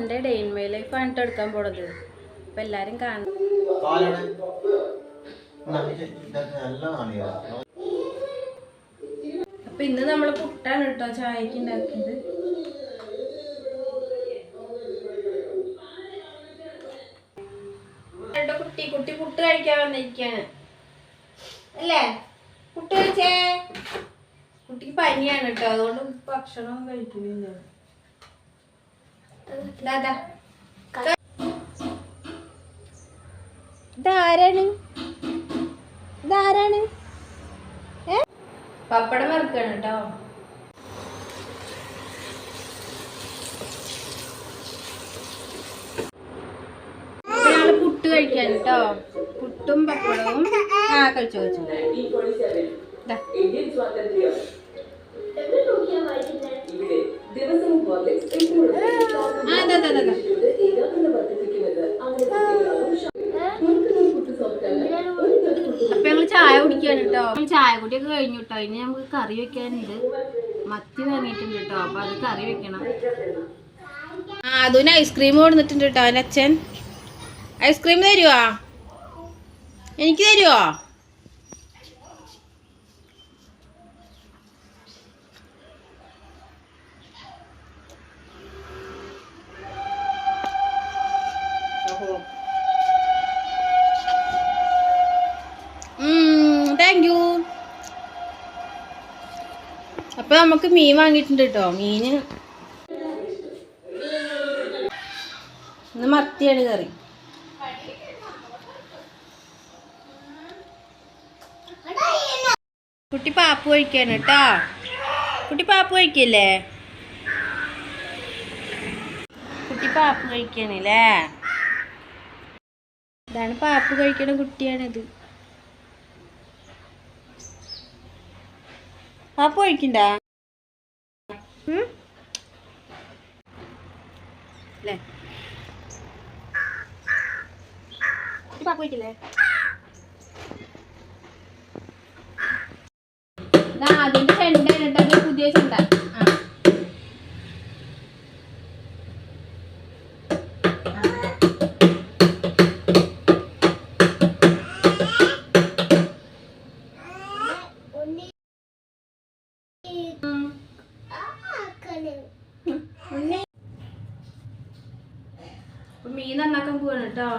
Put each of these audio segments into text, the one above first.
Sunday day in my life ആണ് എടുക്കാൻ പോണത്. അപ്പൊ എല്ലാരും കാണും. അപ്പൊ ഇന്ന് നമ്മള് പുട്ടാണ് കേട്ടോ ചായക്ക് ഉണ്ടാക്കിയത്. കുട്ടി കുട്ടി പുട്ട് കഴിക്കാൻ വന്നിരിക്കാണ് അല്ലേ? പുട്ട് കഴിച്ചേ. കുട്ടിക്ക് പനിയാണ് കേട്ടോ, അതുകൊണ്ട് ഭക്ഷണം കഴിക്കുന്നില്ല. ഇതാരാണ്? ഇതാരാണ്? പപ്പടം വറുക്കാണ് കേട്ടോ. ഞങ്ങള് പുട്ട് കഴിക്കാൻ കേട്ടോ. പുട്ടും പപ്പടവും. കഴിച്ചു കഴിച്ചു. അപ്പൊ ഞങ്ങള് ചായ കുടിക്കാണ് കേട്ടോ. ചായ കുടിയൊക്കെ കഴിഞ്ഞു കേട്ടോ. ഇനി നമുക്ക് കറി വെക്കാനുണ്ട്. മത്തി വാങ്ങിയിട്ടുണ്ട് കേട്ടോ, അപ്പൊ അത് കറി വെക്കണം. അതിന് ഐസ്ക്രീം കൊടുത്തിട്ടുണ്ട് കേട്ടോ. അവൻ്റെ അച്ഛൻ ഐസ്ക്രീം തരുവോ? എനിക്ക് തരുവോ? Thank you. അപ്പൊ നമുക്ക് മീൻ വാങ്ങിയിട്ടുണ്ട് കേട്ടോ. മീന് ഇന്ന് മത്തിയാണ് കറി. കുട്ടി പാപ്പ് കഴിക്കാണ് കേട്ടോ. കുട്ടി പാപ്പ് കഴിക്കല്ലേ? കുട്ടി പാപ്പ് കഴിക്കാണല്ലേ? ഇതാണ് പാപ്പ് കഴിക്കണ കുട്ടിയാണിത്. പാപ്പ് കഴിക്കണ്ട അല്ലേ? പാപ്പ് കഴിക്കില്ലേ? അതിന്റെ ചെണ്ടാണ് കേട്ടോ, പുതിയ ചെണ്ട. മീൻ നന്നാക്കാൻ പോവാണ് കേട്ടോ.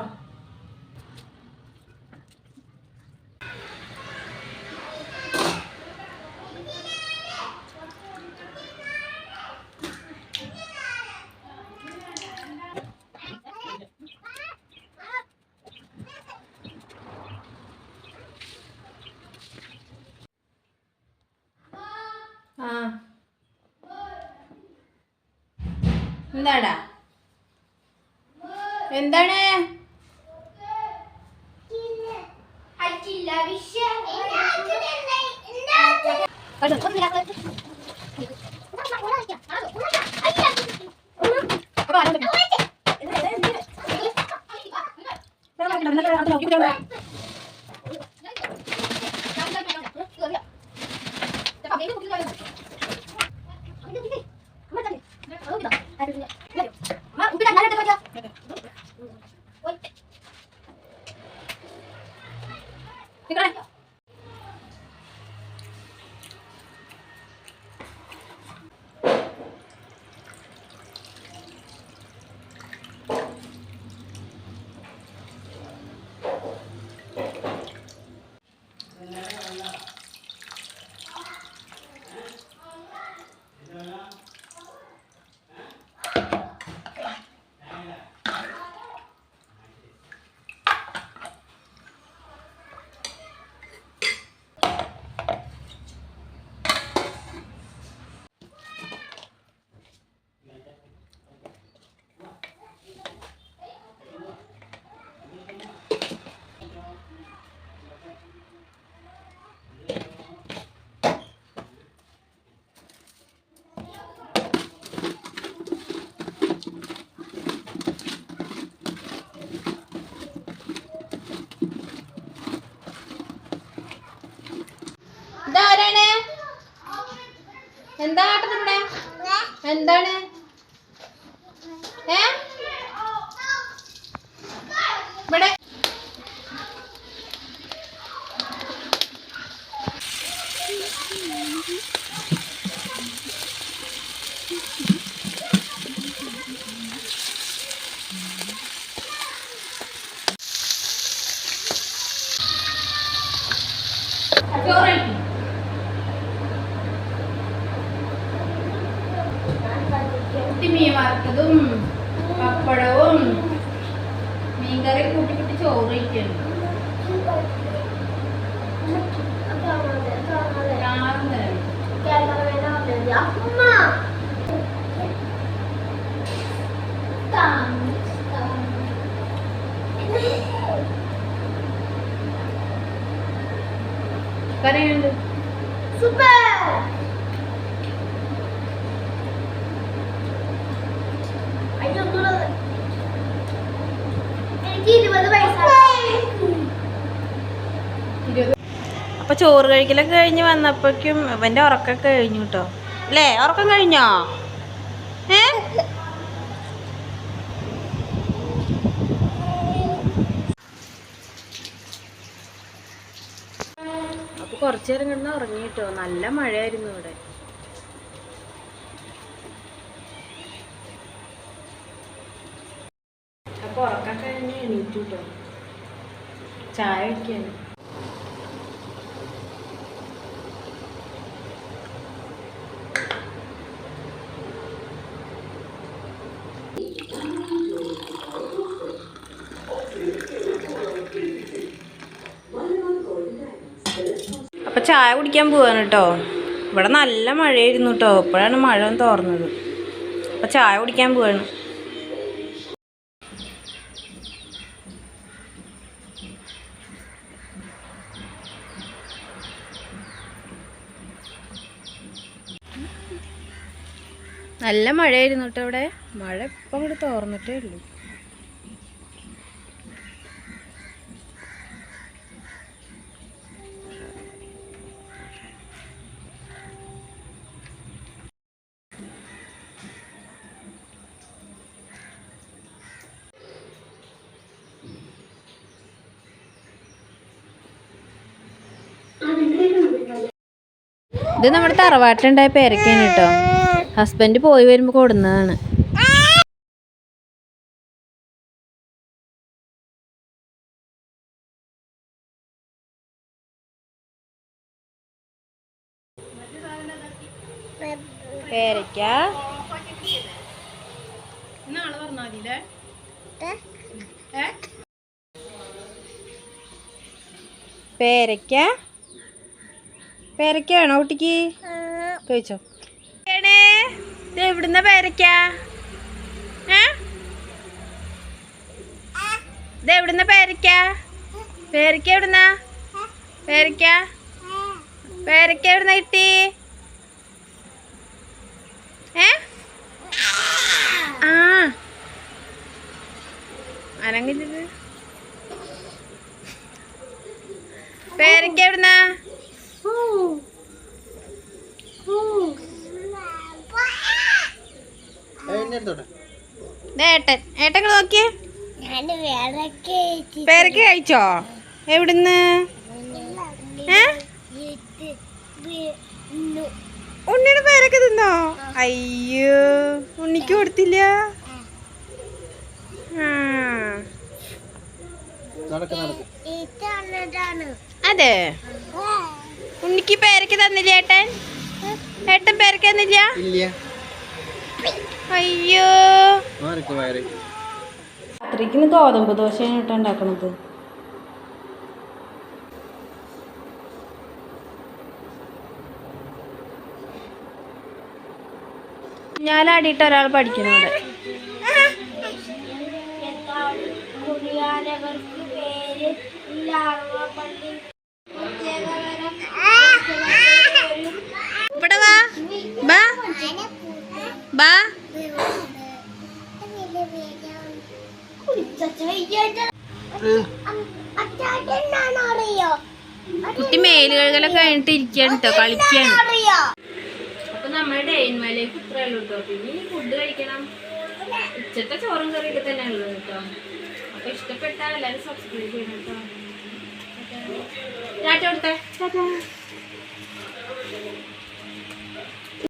എന്താടാ? എന്താണ്? ഇതാരാണ്? എന്താ കാട്ടുന്നത് ഇവിടെ? എന്താണ്? ഇവിടെ മീൻ വറുത്തതും പപ്പടവും മീൻകറി കൂട്ടി കൂട്ടി ചോറ് കഴിക്കണം. കറിയുണ്ട് സൂപ്പർ. അപ്പൊ ചോറ് കഴിക്കലൊക്കെ കഴിഞ്ഞ് വന്നപ്പോഴേക്കും ഇവന്റെ ഉറക്കൊക്കെ കഴിഞ്ഞു കേട്ടോ. അല്ലേ, ഉറക്കം കഴിഞ്ഞോ? അപ്പൊ കുറച്ചു നേരം കിടന്ന് ഉറങ്ങി കേട്ടോ. നല്ല മഴയായിരുന്നു ഇവിടെ. അപ്പൊ ഉറക്കൊക്കെ കഴിഞ്ഞ് എണീറ്റു കേട്ടോ. ചായ കുടിക്കാണ്. അപ്പൊ ചായ കുടിക്കാൻ പോവാണ് കേട്ടോ. ഇവിടെ നല്ല മഴയായിരുന്നു കേട്ടോ. ഇപ്പോഴാണ് മഴ തോർന്നത്. അപ്പൊ ചായ കുടിക്കാൻ പോവാണ്. നല്ല മഴയായിരുന്നു കേട്ടോ ഇവിടെ. മഴ ഇപ്പം ഇവിടെ തോർന്നിട്ടേ ഉള്ളൂ. ഇത് നമ്മുടെ തറവാട്ടിലുണ്ടായ പേരക്കയാണ് കേട്ടോ. ഹസ്ബൻഡ് പോയി വരുമ്പോൾ കൊടുന്നതാണ്. പേരക്ക പേരക്ക പേരക്ക വേണോ കുട്ടിക്ക്? കഴിച്ചോ. എവിടുന്ന പേരക്ക? ഇതെവിടുന്ന പേരക്ക? പേരക്ക എവിടുന്ന? പേരക്ക പേരക്ക എവിടുന്ന കിട്ടി? അനങ്ങില്ലത്. പേരക്ക എവിടുന്ന? ഏട്ടൻ നോക്കിയേ. പേരക്ക കഴിച്ചോ? എവിടുന്ന്? ഉണ്ണിയുടെ പേരക്ക തിന്നോ? അയ്യോ, ഉണ്ണിക്ക് കൊടുത്തില്ല. അതെ, ഉണ്ണിക്ക് പേരക്ക തന്നില്ല ഏട്ടൻ? ഏട്ടൻ പേരക്ക തന്നില്ല? അയ്യോ, രാത്രിക്ക് ഗോതമ്പ് ദോശയാണ് കേട്ടോ ഉണ്ടാക്കണത്. ഞാനാടിയിട്ട് ഒരാൾ പഠിക്കണം ഇവിടെ. ഇവിടെ വാ, ബാ ബാ. കുട്ടി മേല് കഴുകലൊക്കെ കഴിഞ്ഞിട്ട് ഇരിക്കാണ് കേട്ടോ, കളിക്കാണ്. അപ്പൊ നമ്മുടെ ഡേ ഇൻ മൈ ലൈഫ് ഇത്രേ ഉള്ളൂ കേട്ടോ. പിന്നെ ഫുഡ് കഴിക്കണം. ഉച്ചത്തെ ചോറും കറിയൊക്കെ തന്നെ ഉള്ളൂ കേട്ടോ. അപ്പൊ ഇഷ്ടപ്പെട്ടാൽ എല്ലാവരും സബ്സ്ക്രൈബ് ചെയ്യണം കേട്ടോ. ടാറ്റ കൊടുത്തേ.